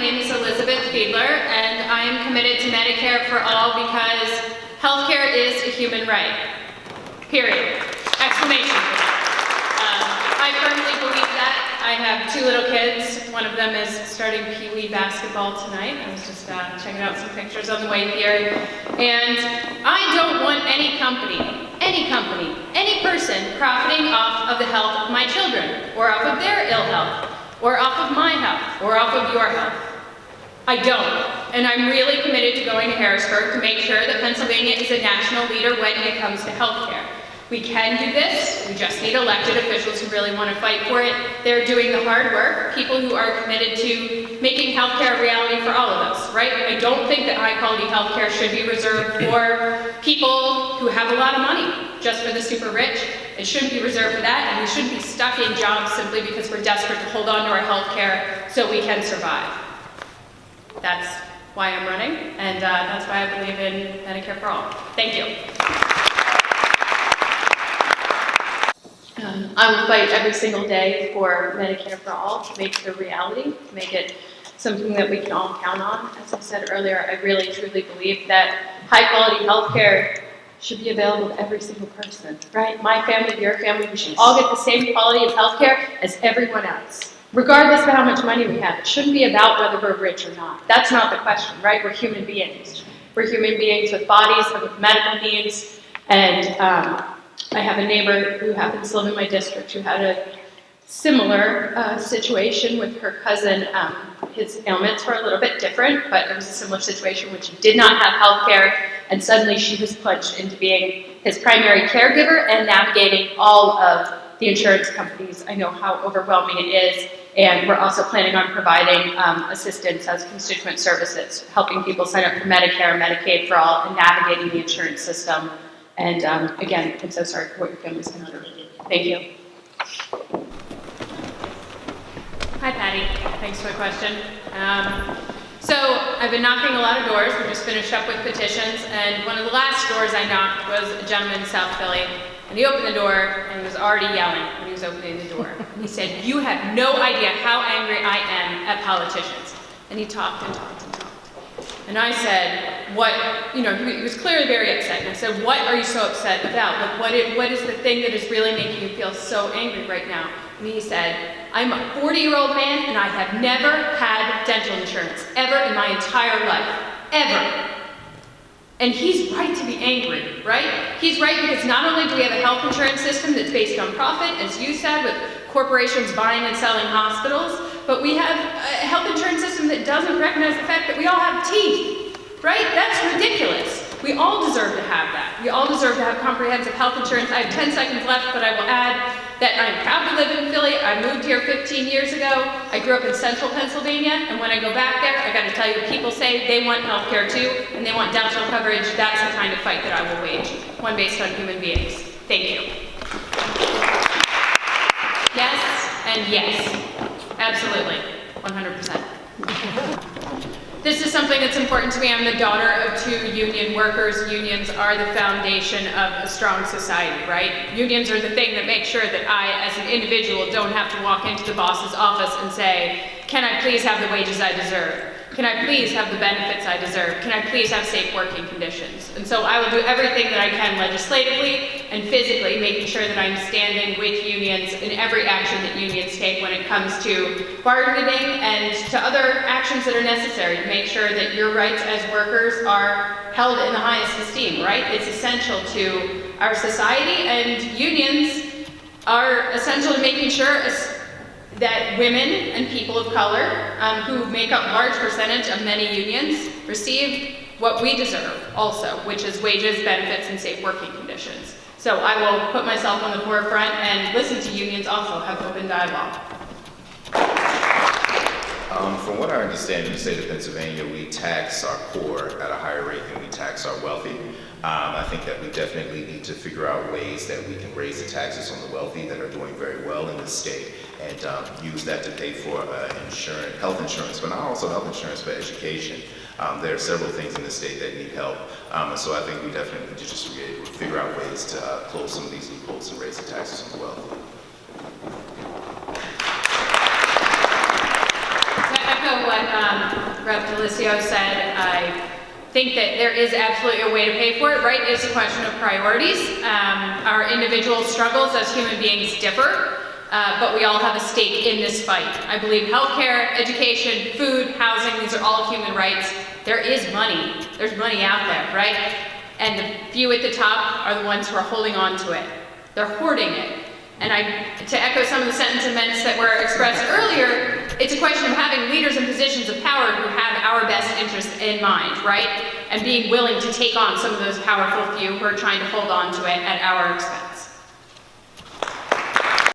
name is Elizabeth Fiedler, and I am committed to Medicare for all because healthcare is a human right. Period. Exclamation. I firmly believe that. I have 2 little kids. One of them is starting Pee Wee basketball tonight. I was just checking out some pictures on the way here. And I don't want any company, any person profiting off of the health of my children, or off of their ill health, or off of my health, or off of your health. I don't. And I'm really committed to going to Harrisburg to make sure that Pennsylvania is a national leader when it comes to healthcare. We can do this. We just need elected officials who really want to fight for it. They're doing the hard work, people who are committed to making healthcare a reality for all of us, right? I don't think that high-quality healthcare should be reserved for people who have a lot of money, just for the super rich. It shouldn't be reserved for that, and we shouldn't be stuck in jobs simply because we're desperate to hold on to our healthcare so we can survive. That's why I'm running, and that's why I believe in Medicare for all. Thank you. I will fight every single day for Medicare for all, to make it a reality, to make it something that we can all count on. As I said earlier, I really truly believe that high-quality healthcare should be available to every single person, right? My family, your family, we should all get the same quality of healthcare as everyone else. Regardless of how much money we have, it shouldn't be about whether we're rich or not. That's not the question, right? We're human beings. We're human beings with bodies and with medical needs, and I have a neighbor who happens to live in my district who had a similar situation with her cousin. His ailments were a little bit different, but it was a similar situation which he did not have health care, and suddenly she was plunged into being his primary caregiver and navigating all of the insurance companies. I know how overwhelming it is, and we're also planning on providing assistance as constituent services, helping people sign up for Medicare, Medicaid for all, and navigating the insurance system. And again, I'm so sorry for what your family's been through. Thank you. Hi, Patty. Thanks for the question. So I've been knocking a lot of doors. We just finished up with petitions, and one of the last doors I knocked was a gentleman in South Philly, and he opened the door, and he was already yelling when he was opening the door. And he said, "You have no idea how angry I am at politicians." And he talked and talked and talked. And I said, what, you know, he was clearly very upset. And I said, what are you so upset about? Like, what is the thing that is really making you feel so angry right now? And he said, I'm a 40-year-old man and I have never had dental insurance, ever in my entire life, ever. And he's right to be angry, right? He's right because not only do we have a health insurance system that's based on profit, as you said, with corporations buying and selling hospitals, but we have a health insurance system that doesn't recognize the fact that we all have teeth, right? That's ridiculous. We all deserve to have that. We all deserve to have comprehensive health insurance. I have 10 seconds left, but I will add that I'm proud to live in Philly. I moved here 15 years ago. I grew up in central Pennsylvania, and when I go back there, I gotta tell you, people say they want health care too, and they want dental coverage. That's the kind of fight that I will wage, one based on human beings. Thank you. Yes, and yes. Absolutely, 100%. This is something that's important to me. I'm the daughter of 2 union workers. Unions are the foundation of a strong society, right? Unions are the thing that make sure that I, as an individual, don't have to walk into the boss's office and say, can I please have the wages I deserve? Can I please have the benefits I deserve? Can I please have safe working conditions? And so I will do everything that I can legislatively and physically, making sure that I'm standing with unions in every action that unions take when it comes to bargaining and to other actions that are necessary to make sure that your rights as workers are held in the highest esteem, right? It's essential to our society, and unions are essential to making sure that women and people of color, who make up a large percentage of many unions, receive what we deserve also, which is wages, benefits, and safe working conditions. So I will put myself on the forefront and listen to unions also, have open dialogue. From what I understand, in the state of Pennsylvania, we tax our poor at a higher rate than we tax our wealthy. I think that we definitely need to figure out ways that we can raise the taxes on the wealthy that are doing very well in the state, and use that to pay for health insurance, but not also health insurance for education. There are several things in the state that need help, so I think we definitely need to just figure out ways to close some of these loopholes and raise the taxes on the wealthy. To echo what Rep. Delicio said, I think that there is absolutely a way to pay for it, right? It's a question of priorities. Our individual struggles as human beings differ, but we all have a stake in this fight. I believe healthcare, education, food, housing, these are all human rights. There is money. There's money out there, right? And the few at the top are the ones who are holding on to it. They're hoarding it. And to echo some of the sentiments that were expressed earlier, it's a question of having leaders in positions of power who have our best interests in mind, right? And being willing to take on some of those powerful few who are trying to hold on to it at our expense.